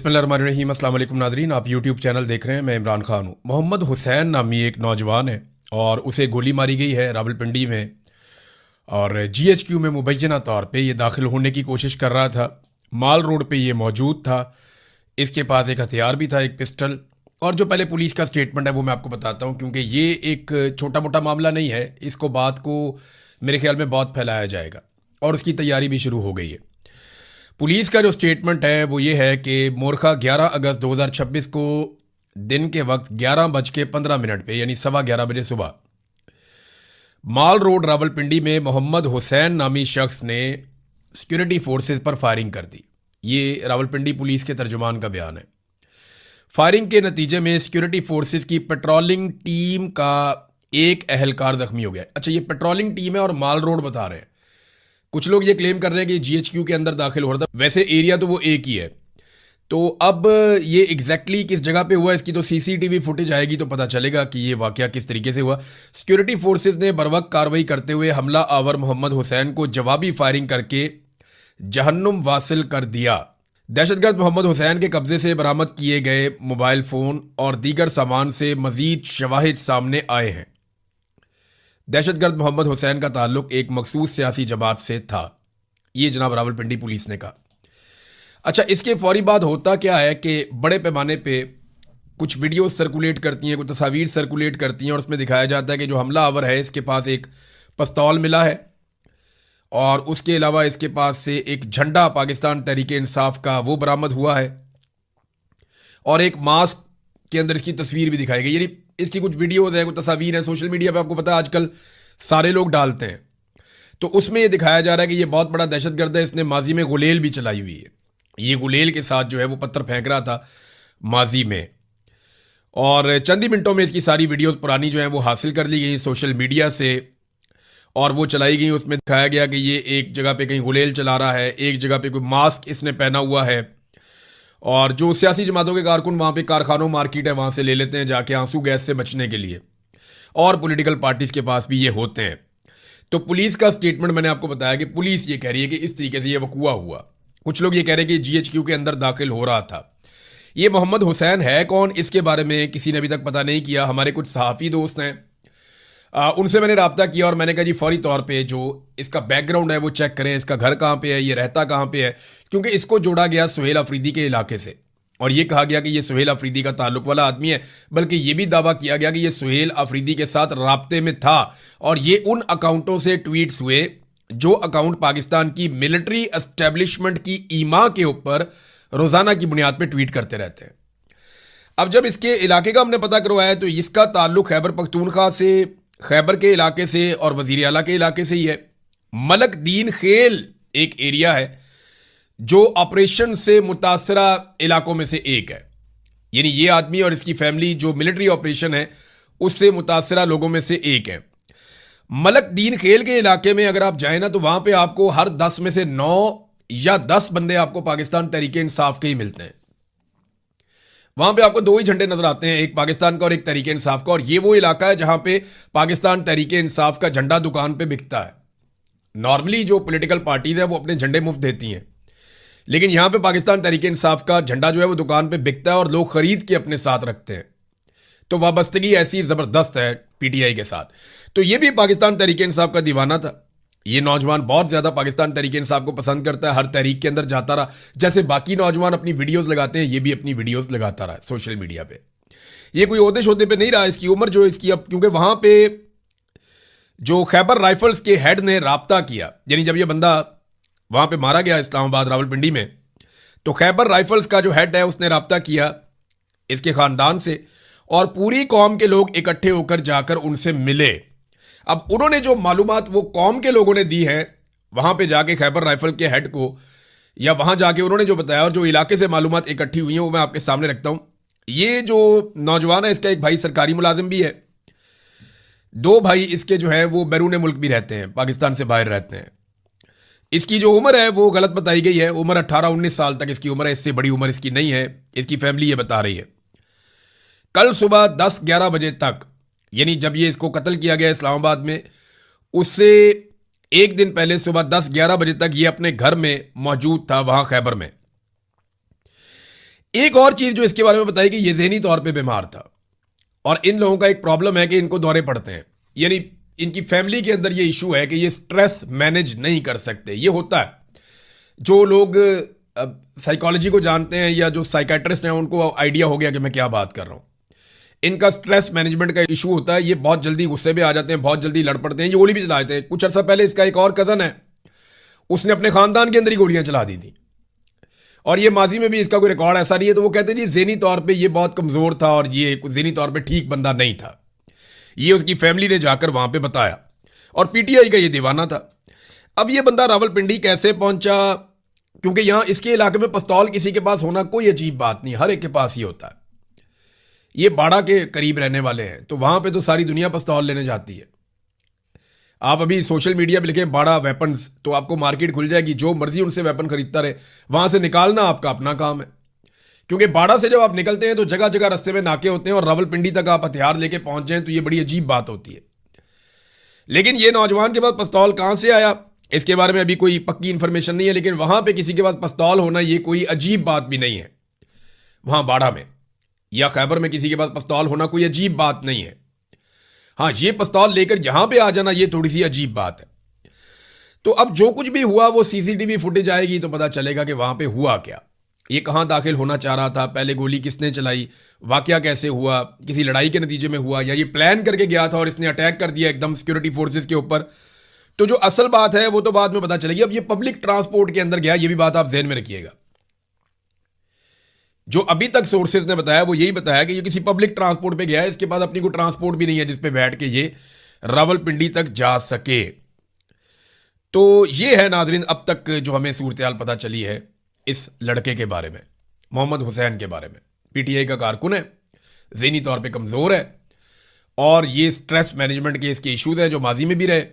बिस्मिल्लाहिर्रहमानिर्रहीम। अस्सलाम वालेकुम नाज़रीन, आप यूट्यूब चैनल देख रहे हैं। मैं इमरान खान हूँ। मोहम्मद हुसैन नामी एक नौजवान है और उसे गोली मारी गई है रावलपिंडी में। और जीएचक्यू में मुबैना तौर पे ये दाखिल होने की कोशिश कर रहा था। माल रोड पे ये मौजूद था। इसके पास एक हथियार भी था, एक पिस्टल। और जो पहले पुलिस का स्टेटमेंट है वो मैं आपको बताता हूँ, क्योंकि ये एक छोटा मोटा मामला नहीं है। इसको बात को मेरे ख्याल में बहुत फैलाया जाएगा और उसकी तैयारी भी शुरू हो गई है। पुलिस का जो स्टेटमेंट है वो ये है कि मोरखा 11 अगस्त 2026 को दिन के वक्त 11:15 पे यानी 11:15 बजे सुबह माल रोड रावलपिंडी में मोहम्मद हुसैन नामी शख्स ने सिक्योरिटी फोर्सेस पर फायरिंग कर दी। ये रावलपिंडी पुलिस के तर्जुमान का बयान है। फायरिंग के नतीजे में सिक्योरिटी फोर्सेस की पेट्रोलिंग टीम का एक अहलकार जख्मी हो गया। अच्छा, ये पेट्रोलिंग टीम है और माल रोड बता रहे हैं। कुछ लोग ये क्लेम कर रहे हैं कि जीएचक्यू के अंदर दाखिल हो रहा था। वैसे एरिया तो वो एक ही है। तो अब ये एग्जैक्टली किस जगह पे हुआ, इसकी तो सीसीटीवी फुटेज आएगी तो पता चलेगा कि ये वाकया किस तरीके से हुआ। सिक्योरिटी फोर्सेस ने बरवक्त कार्रवाई करते हुए हमला आवर मोहम्मद हुसैन को जवाबी फायरिंग करके जहन्नुम वासिल कर दिया। दहशतगर्द मोहम्मद हुसैन के कब्जे से बरामद किए गए मोबाइल फोन और दीगर सामान से मजीद शवाहिद सामने आए हैं। दहशतगर्द मोहम्मद हुसैन का ताल्लुक एक मखसूस सियासी जमात से था, ये जनाब रावलपिंडी पुलिस ने कहा। अच्छा, इसके फौरी बाद होता क्या है कि बड़े पैमाने पे कुछ वीडियोस सर्कुलेट करती हैं, कुछ तस्वीर सर्कुलेट करती हैं और उसमें दिखाया जाता है कि जो हमला आवर है इसके पास एक पिस्तौल मिला है और उसके अलावा इसके पास से एक झंडा पाकिस्तान तहरीक इंसाफ का वो बरामद हुआ है और एक मास्क के अंदर इसकी तस्वीर भी दिखाई गई। यानी इसकी कुछ वीडियोस हैं, कुछ तस्वीर हैं, सोशल मीडिया पे आपको पता है आजकल सारे लोग डालते हैं। तो उसमें ये दिखाया जा रहा है कि ये बहुत बड़ा दहशतगर्द है, इसने माजी में गुलेल भी चलाई हुई है। ये गुलेल के साथ जो है वो पत्थर फेंक रहा था माजी में। और चंद ही मिनटों में इसकी सारी वीडियोस पुरानी जो है वो हासिल कर ली गई सोशल मीडिया से और वो चलाई गई। उसमें दिखाया गया कि ये एक जगह पे कहीं गुलेल चला रहा है, एक जगह पे कोई मास्क इसने पहना हुआ है। और जो सियासी जमातों के कारकुन वहाँ पे कारखानों मार्केट है वहाँ से ले लेते हैं जाके आंसू गैस से बचने के लिए, और पॉलिटिकल पार्टीज के पास भी ये होते हैं। तो पुलिस का स्टेटमेंट मैंने आपको बताया कि पुलिस ये कह रही है कि इस तरीके से ये वकूआ हुआ। कुछ लोग ये कह रहे हैं कि जीएचक्यू के अंदर दाखिल हो रहा था। ये मोहम्मद हुसैन है कौन, इसके बारे में किसी ने अभी तक पता नहीं किया। हमारे कुछ सहाफ़ी दोस्त हैं, उनसे मैंने रब्ता किया और मैंने कहा जी फौरी तौर पे जो इसका बैकग्राउंड है वो चेक करें, इसका घर कहाँ पे है, ये रहता कहाँ पे है, क्योंकि इसको जोड़ा गया सुहेल अफरीदी के इलाके से और ये कहा गया कि ये सुहेल अफरीदी का ताल्लुक वाला आदमी है। बल्कि ये भी दावा किया गया कि ये सुहेल अफरीदी के साथ राब्ते में था और ये उन अकाउंटों से ट्वीट्स हुए जो अकाउंट पाकिस्तान की मिलिट्री एस्टेब्लिशमेंट की ईमा के ऊपर रोजाना की बुनियाद पर ट्वीट करते रहते हैं। अब जब इसके इलाके का हमने पता करवाया तो इसका ताल्लुक खैबर पख्तूनख्वा से, खैबर के इलाके से और वजीर आला के इलाके से ही है। मलक दीन खेल एक एरिया है जो ऑपरेशन से मुतासरा इलाकों में से एक है। यानी ये आदमी और इसकी फैमिली जो मिलिट्री ऑपरेशन है उससे मुतासरा लोगों में से एक है। मलक दीन खेल के इलाके में अगर आप जाए ना तो वहां पे आपको हर 10 में से 9 या 10 बंदे आपको पाकिस्तान तहरीक इंसाफ के ही मिलते हैं। वहां पे आपको 2 ही झंडे नजर आते हैं, एक पाकिस्तान का और एक तहरीक इंसाफ का। और ये वो इलाका है जहां पे पाकिस्तान तहरीक इंसाफ का झंडा दुकान पे बिकता है। नॉर्मली जो पॉलिटिकल पार्टीज है वो अपने झंडे मुफ्त देती हैं, लेकिन यहां पे पाकिस्तान तहरीक इंसाफ का झंडा जो है वो दुकान पे बिकता है और लोग खरीद के अपने साथ रखते हैं। तो वाबस्तगी ऐसी जबरदस्त है पीटीआई के साथ। तो ये भी पाकिस्तान तहरीक इंसाफ का दीवाना था। ये नौजवान बहुत ज्यादा पाकिस्तान तहरीक इंसाफ को पसंद करता है, हर तहरीक के अंदर जाता रहा। जैसे बाकी नौजवान अपनी वीडियोस लगाते हैं, ये भी अपनी वीडियोस लगाता रहा सोशल मीडिया पे। ये कोई ओहदे शोदे पे नहीं रहा। इसकी उम्र जो इसकी अब, क्योंकि वहां पे जो खैबर राइफल्स के हेड ने राब्ता किया, यानी जब ये बंदा वहां पे मारा गया इस्लामाबाद रावलपिंडी में, तो खैबर राइफल्स का जो हेड है उसने राब्ता किया इसके खानदान से और पूरी कौम के लोग इकट्ठे होकर जाकर उनसे मिले। अब उन्होंने जो मालूमात वो कौम के लोगों ने दी है वहां पे जाके खैबर राइफल के हेड को, या वहां जाके उन्होंने जो बताया और जो इलाके से मालूमात इकट्ठी हुई है वो मैं आपके सामने रखता हूं। ये जो नौजवान है इसका एक भाई सरकारी मुलाजिम भी है, 2 भाई इसके जो है वो बैरून मुल्क भी रहते हैं, पाकिस्तान से बाहर रहते हैं। इसकी जो उम्र है वो गलत बताई गई है, उम्र 18-19 साल तक इसकी उम्र है, इससे बड़ी उम्र इसकी नहीं है, इसकी फैमिली ये बता रही है। कल सुबह 10-11 बजे तक, यानी जब ये इसको कत्ल किया गया इस्लामाबाद में, उससे एक दिन पहले सुबह 10-11 बजे तक ये अपने घर में मौजूद था वहां खैबर में। एक और चीज जो इसके बारे में बताई कि ये ज़हनी तौर पे बीमार था, और इन लोगों का एक प्रॉब्लम है कि इनको दौरे पड़ते हैं, यानी इनकी फैमिली के अंदर ये इशू है कि ये स्ट्रेस मैनेज नहीं कर सकते। ये होता है, जो लोग साइकोलॉजी को जानते हैं या जो साइकेट्रिस्ट हैं उनको आइडिया हो गया कि मैं क्या बात कर रहा हूं। इनका स्ट्रेस मैनेजमेंट का इशू होता है, ये बहुत जल्दी गुस्से में आ जाते हैं, बहुत जल्दी लड़ पड़ते हैं, ये गोली भी चला देते हैं। कुछ अर्सा पहले इसका एक और कज़न है, उसने अपने खानदान के अंदर ही गोलियां चला दी थी, और ये माजी में भी इसका कोई रिकॉर्ड ऐसा नहीं है। तो वो कहते हैं जी ज़हनी तौर पे ये बहुत कमज़ोर था और ये ज़हनी तौर पे ठीक बंदा नहीं था। ये उसकी फैमिली ने जाकर वहां पे बताया, और पीटीआई का ये दीवाना था। अब ये बंदा रावलपिंडी कैसे पहुंचा, क्योंकि यहां इसके इलाके में पिस्तौल किसी के पास होना कोई अजीब बात नहीं, हर एक के पास ही होता है। ये बाड़ा के करीब रहने वाले हैं, तो वहां पे तो सारी दुनिया पिस्तौल लेने जाती है। आप अभी सोशल मीडिया पे लिखें बाड़ा वेपन्स, तो आपको मार्केट खुल जाएगी, जो मर्जी उनसे वेपन खरीदता रहे, वहां से निकालना आपका अपना काम है। क्योंकि बाड़ा से जब आप निकलते हैं तो जगह जगह रास्ते में नाके होते हैं, और रावलपिंडी तक आप हथियार लेके पहुंच जाएं तो ये बड़ी अजीब बात होती है। लेकिन ये नौजवान के पास पिस्तौल कहां से आया, इसके बारे में अभी कोई पक्की इंफॉर्मेशन नहीं है, लेकिन वहां पे किसी के पास पिस्तौल होना ये कोई अजीब बात भी नहीं है। वहां बाड़ा में या खैबर में किसी के पास पिस्तौल होना कोई अजीब बात नहीं है। हाँ, ये पिस्तौल लेकर यहां पे आ जाना ये थोड़ी सी अजीब बात है। तो अब जो कुछ भी हुआ वो सीसीटीवी फुटेज आएगी तो पता चलेगा कि वहां पे हुआ क्या, ये कहां दाखिल होना चाह रहा था, पहले गोली किसने चलाई, वाकया कैसे हुआ, किसी लड़ाई के नतीजे में हुआ, या ये प्लान करके गया था और इसने अटैक कर दिया एकदम सिक्योरिटी फोर्सेस के ऊपर। तो जो असल बात है वो तो बाद में पता चलेगी। अब ये पब्लिक ट्रांसपोर्ट के अंदर गया, ये भी बात आप ध्यान में रखिएगा। जो अभी तक सोर्सेज ने बताया वो यही बताया कि ये किसी पब्लिक ट्रांसपोर्ट पे गया है, इसके पास अपनी कोई ट्रांसपोर्ट भी नहीं है जिसपे बैठ के ये रावलपिंडी तक जा सके। तो ये है नाजरीन अब तक जो हमें सूरत-ए-हाल पता चली है इस लड़के के बारे में, मोहम्मद हुसैन के बारे में। पीटीआई का कारकुन है, ज़हनी तौर पे कमज़ोर है, और ये स्ट्रेस मैनेजमेंट के इसके इश्यूज हैं जो माजी में भी रहे,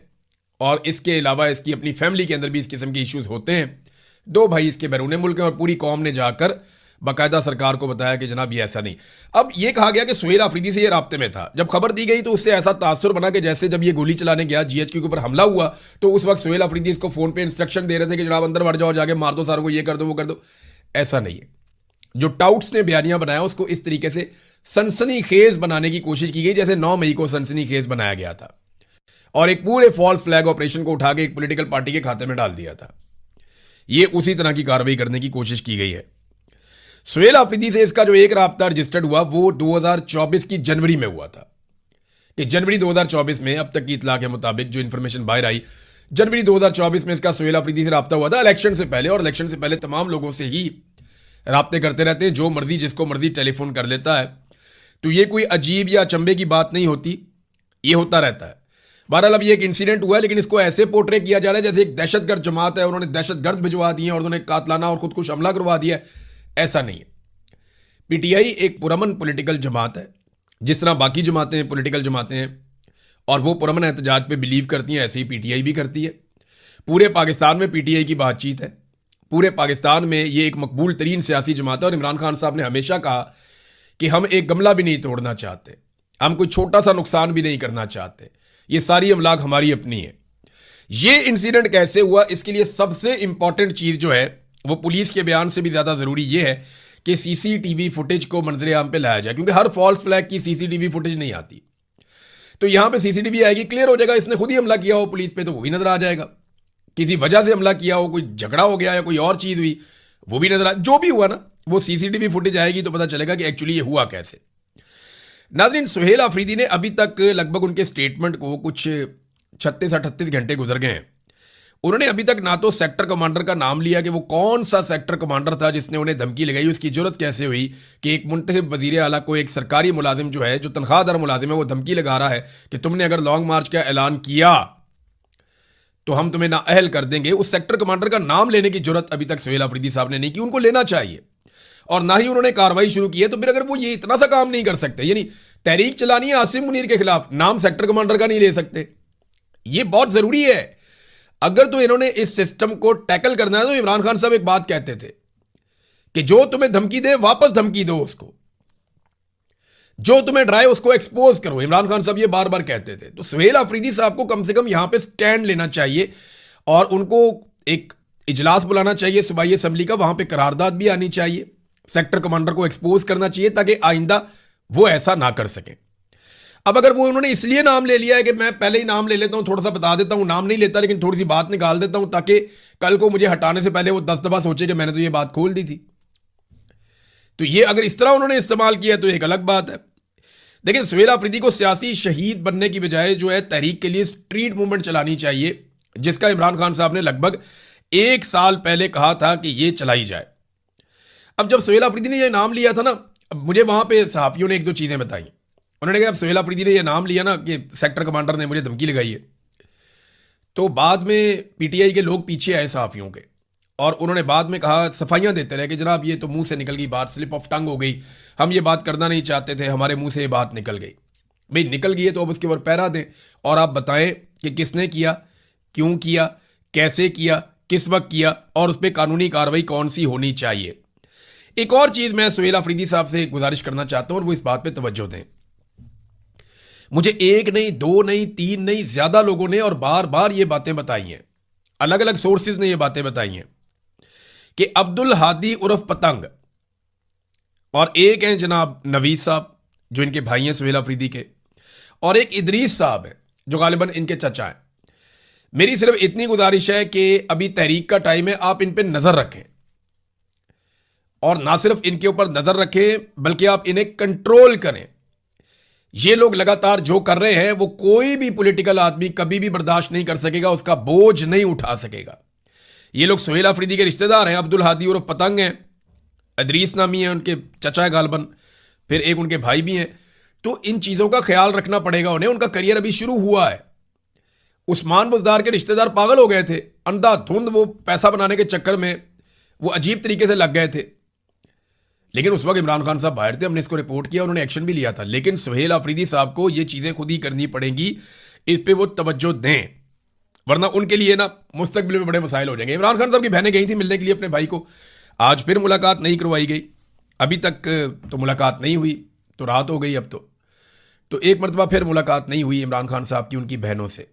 और इसके अलावा इसकी अपनी फैमिली के अंदर भी इस किस्म के इश्यूज होते हैं। दो भाई इसके बैरून मुल्क हैं, और पूरी कौम ने जाकर बाकायदा सरकार को बताया कि जनाब ये ऐसा नहीं। अब ये कहा गया कि सुहेल आफरीदी से ये राब्ते में था। जब खबर दी गई तो उससे ऐसा तासुर बना कि जैसे जब ये गोली चलाने गया जीएचक्यू के ऊपर हमला हुआ तो उस वक्त सुहेल आफरीदी इसको फोन पे इंस्ट्रक्शन दे रहे थे कि जनाब अंदर बढ़ जाओ, जाके मार दो सारों को, ये कर दो वो कर दो। ऐसा नहीं है। जो टाउट्स ने बयानिया बनाया उसको इस तरीके से सनसनी खेज बनाने की कोशिश की गई जैसे 9 मई को सनसनी खेज बनाया गया था, और एक पूरे फॉल्स फ्लैग ऑपरेशन को उठा के एक पॉलिटिकल पार्टी के खाते में डाल दिया था। ये उसी तरह की कार्रवाई करने की कोशिश की गई है। सुहेल आफरीदी से इसका जो एक राब्ता रजिस्टर्ड हुआ वो 2024 की जनवरी में हुआ था। कि जनवरी 2024 में अब तक की इतला के मुताबिक जो इंफॉर्मेशन बाहर आई, जनवरी 2024 में इसका सुहेल आफरीदी से राब्ता हुआ था इलेक्शन से पहले, और इलेक्शन से पहले तमाम लोगों से ही राब्ते करते रहते हैं, जो मर्जी जिसको मर्जी टेलीफोन कर लेता है। तो ये कोई अजीब या अचंभे की बात नहीं होती, ये होता रहता है। बहरहाल अब ये एक इंसिडेंट हुआ है, लेकिन इसको ऐसे पोर्ट्रे किया जा रहा है जैसे एक दहशतगर्द जमात है, उन्होंने दहशतगर्द भिजवा दिए और उन्होंने कातलाना और खुदकुश हमला करवा दिया है। ऐसा नहीं है। पीटीआई एक पुरअमन पॉलिटिकल जमात है, जिस तरह बाकी जमातें पॉलिटिकल जमातें हैं और वो पुरअमन एहतजाज पे बिलीव करती हैं, ऐसे ही पीटीआई भी करती है। पूरे पाकिस्तान में पीटीआई की बातचीत है, पूरे पाकिस्तान में ये एक मकबूल तरीन सियासी जमात है। और इमरान खान साहब ने हमेशा कहा कि हम एक गमला भी नहीं तोड़ना चाहते, हम कोई छोटा सा नुकसान भी नहीं करना चाहते, ये सारी अमलाक हमारी अपनी है। ये इंसिडेंट कैसे हुआ, इसके लिए सबसे इंपॉर्टेंट चीज जो है वो पुलिस के बयान से भी ज्यादा जरूरी ये है कि सीसीटीवी फुटेज को मंजरे आम पे लाया जाए, क्योंकि हर फॉल्स फ्लैग की सीसीटीवी फुटेज नहीं आती। तो यहां पे सीसीटीवी आएगी, क्लियर हो जाएगा इसने खुद ही हमला किया हो पुलिस पे, तो वो भी नजर आ जाएगा। किसी वजह से हमला किया हो, कोई झगड़ा हो गया या कोई और चीज हुई, वो भी नजर आ, जो भी हुआ ना वो सीसीटीवी फुटेज आएगी तो पता चलेगा कि एक्चुअली ये हुआ कैसे। नाज़रीन, सुहेल आफरीदी ने अभी तक लगभग उनके स्टेटमेंट को कुछ 36-38 घंटे गुजर गए हैं। उन्होंने अभी तक ना तो सेक्टर कमांडर का नाम लिया कि वो कौन सा सेक्टर कमांडर था जिसने उन्हें धमकी लगाई, उसकी जरूरत कैसे हुई कि एक मुंतखब वजीर आला को एक सरकारी मुलाजिम जो है, जो तनख्वाहदार मुलाजिम है, वो धमकी लगा रहा है कि तुमने अगर लॉन्ग मार्च का ऐलान किया तो हम तुम्हें नाअहल कर देंगे। उस सेक्टर कमांडर का नाम लेने की जरूरत अभी तक सुहेल आफरीदी साहब ने नहीं की, उनको लेना चाहिए, और ना ही उन्होंने कार्रवाई शुरू की है। तो फिर अगर वो ये इतना सा काम नहीं कर सकते, यानी तहरीक चलानी है आसिम मुनीर के खिलाफ, नाम सेक्टर कमांडर का नहीं ले सकते, ये बहुत जरूरी है। अगर तो इन्होंने इस सिस्टम को टैकल करना है तो इमरान खान साहब एक बात कहते थे कि जो तुम्हें धमकी दे वापस धमकी दो उसको, जो तुम्हें डराए उसको एक्सपोज करो। इमरान खान साहब ये बार बार कहते थे। तो सुहेल आफरीदी साहब को कम से कम यहां पे स्टैंड लेना चाहिए और उनको एक इजलास बुलाना चाहिए सूबाई असेंबली का, वहां पे करारदाद भी आनी चाहिए सेक्टर कमांडर को एक्सपोज करना चाहिए ताकि आइंदा वो ऐसा ना कर सकें। अब अगर वो उन्होंने इसलिए नाम ले लिया है कि मैं पहले ही नाम ले लेता हूं, थोड़ा सा बता देता हूं, नाम नहीं लेता लेकिन थोड़ी सी बात निकाल देता हूं ताकि कल को मुझे हटाने से पहले वो 10 दफा सोचे कि मैंने तो ये बात खोल दी थी। तो ये अगर इस तरह उन्होंने इस्तेमाल किया तो एक अलग बात है। देखिए, सुहेल अफरीदी को सियासी शहीद बनने की बजाय जो है तहरीक के लिए स्ट्रीट मूवमेंट चलानी चाहिए, जिसका इमरान खान साहब ने लगभग 1 साल पहले कहा था कि ये चलाई जाए। अब जब सुहेल अफरीदी ने ये नाम लिया था ना, मुझे वहां पे सहाफियों ने 1-2 चीजें बताई। उन्होंने कहा अब सुहेल अफरीदी ने ये नाम लिया ना कि सेक्टर कमांडर ने मुझे धमकी लगाई है, तो बाद में पीटीआई के लोग पीछे आए सहाफियों के और उन्होंने बाद में कहा, सफाइयां देते रहे कि जनाब ये तो मुंह से निकल गई बात, स्लिप ऑफ टंग हो गई, हम ये बात करना नहीं चाहते थे, हमारे मुंह से ये बात निकल गई। भाई निकल गई है तो अब उसके ऊपर पैरा दें और आप बताएं कि किसने किया, क्यों किया, कैसे किया, किस वक्त किया और उस पर कानूनी कार्रवाई कौन सी होनी चाहिए। एक और चीज मैं सुहेल अफरीदी साहब से गुजारिश करना चाहता हूं और वो इस बात पे तवज्जो दें। मुझे 1 नहीं, 2 नहीं, 3 नहीं, ज्यादा लोगों ने और बार बार ये बातें बताई हैं, अलग अलग सोर्सेज ने ये बातें बताई हैं कि अब्दुल हादी उर्फ पतंग और एक हैं जनाब नवीद साहब जो इनके भाई हैं सुहेल अफरीदी के, और एक इदरीस साहब है जो गालिबन इनके चचा हैं। मेरी सिर्फ इतनी गुजारिश है कि अभी तहरीक का टाइम है, आप इन पे नजर रखें और ना सिर्फ इनके ऊपर नजर रखें बल्कि आप इन्हें कंट्रोल करें। ये लोग लगातार जो कर रहे हैं वो कोई भी पॉलिटिकल आदमी कभी भी बर्दाश्त नहीं कर सकेगा, उसका बोझ नहीं उठा सकेगा। ये लोग सुहेल अफरीदी के रिश्तेदार हैं, अब्दुल हादी उर्फ पतंग हैं, इदरीस नामी है उनके चचा गालबन, फिर एक उनके भाई भी हैं। तो इन चीजों का ख्याल रखना पड़ेगा उन्हें, उनका करियर अभी शुरू हुआ है। उस्मान बुज़दार के रिश्तेदार पागल हो गए थे, अंधाधुंध वो पैसा बनाने के चक्कर में वो अजीब तरीके से लग गए थे, लेकिन उस वक्त इमरान खान साहब बाहर थे, हमने इसको रिपोर्ट किया, उन्होंने एक्शन भी लिया था। लेकिन सुहेल अफरीदी साहब को ये चीजें खुद ही करनी पड़ेंगी, इस पे वो तवज्जो दें, वरना उनके लिए ना मुस्तकबिल में बड़े मसाइल हो जाएंगे। इमरान खान साहब की बहनें गई थी मिलने के लिए अपने भाई को, आज फिर मुलाकात नहीं करवाई गई, अभी तक तो मुलाकात नहीं हुई, तो रात हो गई अब तो एक मरतबा फिर मुलाकात नहीं हुई इमरान खान साहब की उनकी बहनों से।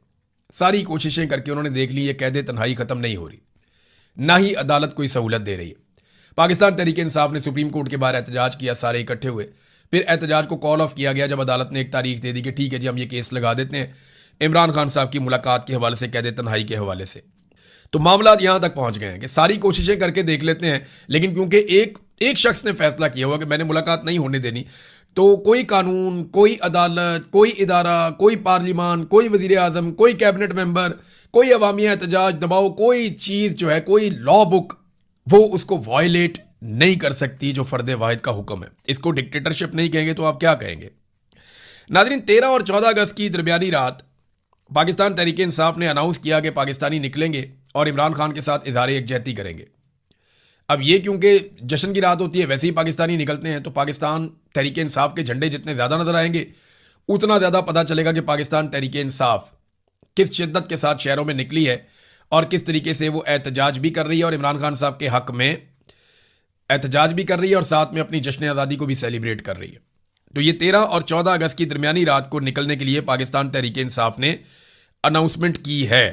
सारी कोशिशें करके उन्होंने देख ली, ये कैद तन्हाई खत्म नहीं हो रही, ना ही अदालत कोई सहूलत दे रही है। पाकिस्तान तहरीक इंसाफ ने सुप्रीम कोर्ट के बाहर एहतजाज किया, सारे इकट्ठे हुए, फिर एहतजाज को कॉल ऑफ किया गया जब अदालत ने एक तारीख दे दी कि ठीक है जी हम ये केस लगा देते हैं इमरान खान साहब की मुलाकात के हवाले से, कैद तन्हाई के हवाले से। तो मामला यहां तक पहुंच गए हैं कि सारी कोशिशें करके देख लेते हैं, लेकिन क्योंकि एक शख्स ने फैसला किया हुआ कि मैंने मुलाकात नहीं होने देनी, तो कोई कानून, कोई अदालत, कोई इदारा, कोई पार्लिमान, कोई वजीर आजम, कोई कैबिनेट मेंबर, कोई अवामी एहतजाज दबाव, कोई चीज जो है, कोई लॉ बुक वो उसको वायलेट नहीं कर सकती जो फर्द वाहिद का हुक्म है। इसको डिक्टेटरशिप नहीं कहेंगे तो आप क्या कहेंगे। नाज़रीन, 13 और 14 अगस्त की दरमियानी रात पाकिस्तान तहरीक इंसाफ ने अनाउंस किया कि पाकिस्तानी निकलेंगे और इमरान खान के साथ इजहार यकजहती करेंगे। अब ये क्योंकि जश्न की रात होती है, वैसे ही पाकिस्तानी निकलते हैं, तो पाकिस्तान तहरीक इंसाफ के झंडे जितने ज़्यादा नजर आएंगे उतना ज़्यादा पता चलेगा कि पाकिस्तान तहरीक इंसाफ किस शिद्दत के साथ शहरों में निकली है और किस तरीके से वो एहतजाज भी कर रही है और इमरान खान साहब के हक में एहतजाज भी कर रही है और साथ में अपनी जश्न आज़ादी को भी सेलिब्रेट कर रही है। तो ये 13 और 14 अगस्त की दरमियानी रात को निकलने के लिए पाकिस्तान तहरीक इंसाफ ने अनाउंसमेंट की है।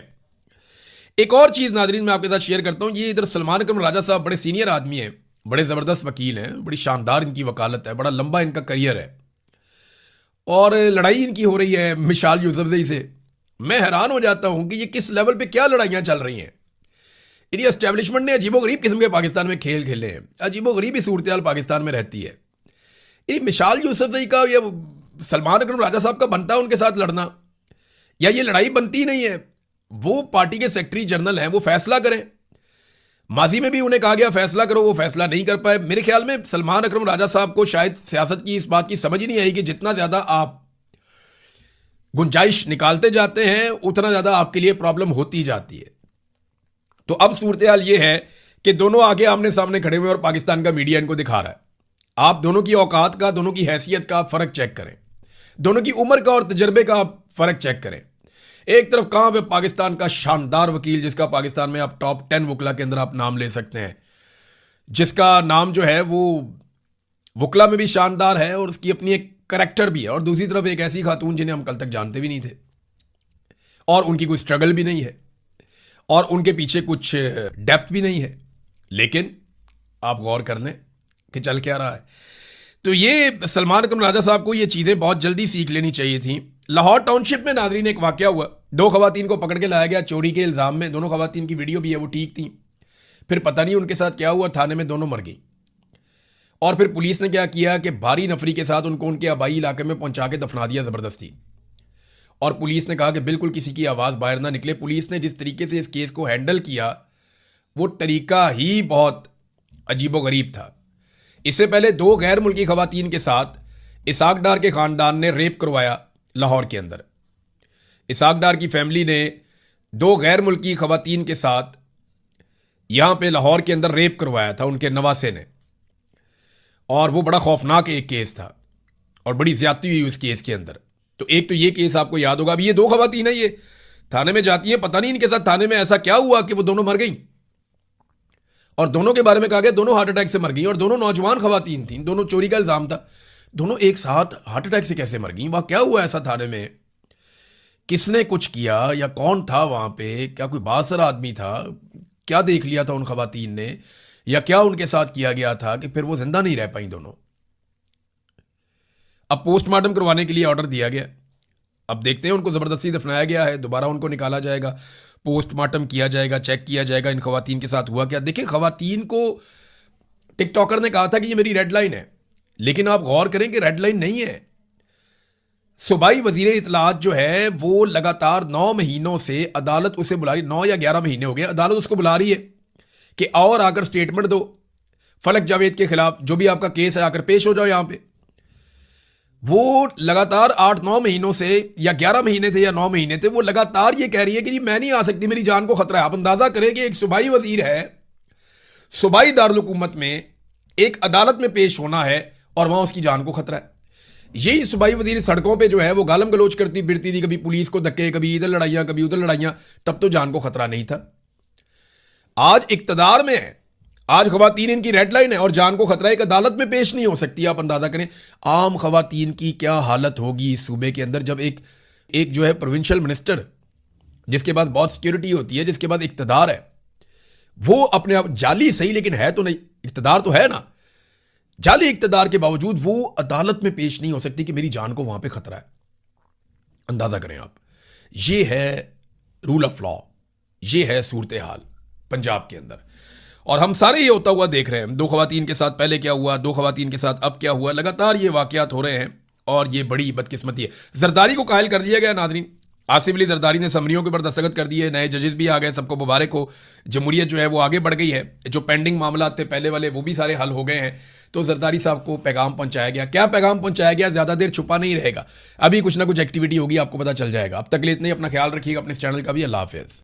एक और चीज़ नाज़रीन मैं आपके साथ शेयर करता हूँ, ये इधर सलमान अकरम राजा साहब बड़े सीनियर आदमी हैं, बड़े ज़बरदस्त वकील हैं, बड़ी शानदार इनकी वकालत है, बड़ा लंबा इनका करियर है और लड़ाई इनकी हो रही है मिशाल यूसुफजई से। मैं हैरान हो जाता हूं कि ये किस लेवल पे क्या लड़ाइयां चल रही हैं। इनकी एस्टेब्लिशमेंट ने अजीबोगरीब किस्म के पाकिस्तान में खेल खेले हैं, अजीबोगरीब ही सूरत हाल पाकिस्तान में रहती है। ये मिशाल यूसुफजई का या सलमान अकरम राजा साहब का बनता है उनके साथ लड़ना, या ये लड़ाई बनती नहीं है। वो पार्टी के सेक्रेटरी जनरल हैं, वो फैसला करें। माजी में भी उन्हें कहा गया फैसला करो, वो फैसला नहीं कर पाए। मेरे ख्याल में सलमान अकरम राजा साहब को शायद सियासत की इस बात की समझ ही नहीं आई कि जितना ज्यादा आप गुंजाइश निकालते जाते हैं उतना ज्यादा आपके लिए प्रॉब्लम होती जाती है। तो अब सूरत हाल ये है कि दोनों आगे आमने सामने खड़े हुए और पाकिस्तान का मीडिया इनको दिखा रहा है। आप दोनों की औकात का, दोनों की हैसियत का फर्क चेक करें, दोनों की उम्र का और तजर्बे का फर्क चेक करें। एक तरफ कहां पे पाकिस्तान का शानदार वकील, जिसका पाकिस्तान में आप टॉप 10 वकला के अंदर आप नाम ले सकते हैं, जिसका नाम जो है वो वकला में भी शानदार है और उसकी अपनी एक करेक्टर भी है, और दूसरी तरफ एक ऐसी खातून जिन्हें हम कल तक जानते भी नहीं थे और उनकी कोई स्ट्रगल भी नहीं है और उनके पीछे कुछ डेप्थ भी नहीं है। लेकिन आप गौर कर लें, कि चल क्या रहा है। तो ये सलमान अकरम राजा साहब को ये चीज़ें बहुत जल्दी सीख लेनी चाहिए थी। लाहौर टाउनशिप में नाजरीन एक वाकया हुआ, 2 खवातीन को पकड़ के लाया गया चोरी के इल्ज़ाम में। दोनों खवातीन की वीडियो भी है, वो ठीक थी। फिर पता नहीं उनके साथ क्या हुआ, थाने में दोनों मर गई। और फिर पुलिस ने क्या किया कि भारी नफरी के साथ उनको उनके आबाई इलाके में पहुंचा के दफना दिया ज़बरदस्ती। और पुलिस ने कहा कि बिल्कुल किसी की आवाज़ बाहर ना निकले। पुलिस ने जिस तरीके से इस केस को हैंडल किया, वो तरीका ही बहुत अजीबोगरीब था। इससे पहले 2 गैर मुल्की खवातीन के साथ इसाक डार के ख़ानदान ने रेप करवाया लाहौर के अंदर। इसाक डार की फैमिली ने 2 गैर मुल्की खवातीन के साथ यहाँ पे लाहौर के अंदर रेप करवाया था उनके नवासे ने। और वो बड़ा खौफनाक एक केस था और बड़ी ज्यादती हुई उस केस के अंदर। तो एक तो ये केस आपको याद होगा। अभी ये 2 खवातीन है, ये थाने में जाती हैं, पता नहीं इनके साथ थाने में ऐसा क्या हुआ कि वो दोनों मर गई। और दोनों के बारे में कहा गया दोनों हार्ट अटैक से मर गई। और दोनों नौजवान खवातीन थी, दोनों चोरी का इल्जाम था। दोनों एक साथ हार्ट अटैक से कैसे मर गई? वहां क्या हुआ ऐसा थाने में? किसने कुछ किया या कौन था वहां पे? क्या कोई बासर आदमी था? क्या देख लिया था उन खवातीन ने, या क्या उनके साथ किया गया था कि फिर वो जिंदा नहीं रह पाई दोनों? अब पोस्टमार्टम करवाने के लिए ऑर्डर दिया गया। अब देखते हैं, उनको जबरदस्ती दफनाया गया है, दोबारा उनको निकाला जाएगा, पोस्टमार्टम किया जाएगा, चेक किया जाएगा इन खवातीन के साथ हुआ क्या। देखिए, खवातीन को टिकटॉकर ने कहा था कि ये मेरी रेड लाइन है, लेकिन आप गौर करें कि रेड लाइन नहीं है। सूबाई वजीर इतलात जो है वो लगातार 9 महीनों से अदालत उसे बुला रही, 9 या 11 महीने हो गए अदालत उसको बुला रही है कि और आकर स्टेटमेंट दो फलक जावेद के खिलाफ, जो भी आपका केस है आकर पेश हो जाओ यहां पे। वो लगातार 8-9 महीनों से, या 11 महीने थे या 9 महीने थे, वो लगातार ये कह रही है कि जी मैं नहीं आ सकती, मेरी जान को खतरा है। आप अंदाजा करें कि एक सूबाई वजीर है, सूबाई दारुल हुकूमत में एक अदालत में पेश होना है और वहां उसकी जान को खतरा है। यही सूबाई वजीर सड़कों पे जो है वो गालम गलोच करती फिरती थी, कभी पुलिस को धक्के, कभी इधर लड़ाइयां, कभी उधर लड़ाइयां, तब तो जान को खतरा नहीं था। आज इक्तदार में है, आज खवातीन इनकी रेड लाइन है और जान को खतरा, एक अदालत में पेश नहीं हो सकती। आप अंदाजा करें आम खवातीन की क्या हालत होगी इस सूबे के अंदर, जब एक जो है प्रोविंशियल मिनिस्टर, जिसके पास बहुत सिक्योरिटी होती है, जिसके बाद इक्तदार है, वो अपने आप जाली सही लेकिन है तो नहीं, इक्तदार तो है ना, जाली इक्तदार के बावजूद वो अदालत में पेश नहीं हो सकती कि मेरी जान को वहां पे खतरा है। अंदाजा करें आप, ये है रूल ऑफ लॉ, ये है सूरत हाल पंजाब के अंदर। और हम सारे ये होता हुआ देख रहे हैं। 2 खवातीन के साथ पहले क्या हुआ, 2 खवातीन के साथ अब क्या हुआ, लगातार ये वाकयात हो रहे हैं और ये बड़ी बदकिस्मती है। जरदारी को कायल कर दिया गया नादरीन। आसिफ अली जरदारी ने समरियों के ऊपर दस्तखत कर दिए, नए जजेस भी आ गए, सबको मुबारक हो। जमहूरियत जो है वो आगे बढ़ गई है, जो पेंडिंग मामला थे पहले वाले वो भी सारे हल हो गए हैं। तो जरदारी साहब को पैगाम पहुंचाया गया। क्या पैगाम पहुंचाया गया, ज़्यादा देर छुपा नहीं रहेगा, अभी कुछ ना कुछ एक्टिविटी होगी, आपको पता चल जाएगा। अब तक के लिए इतना ही, अपना ख्याल रखिएगा, अपने इस चैनल का भी। अल्लाह हाफिज़।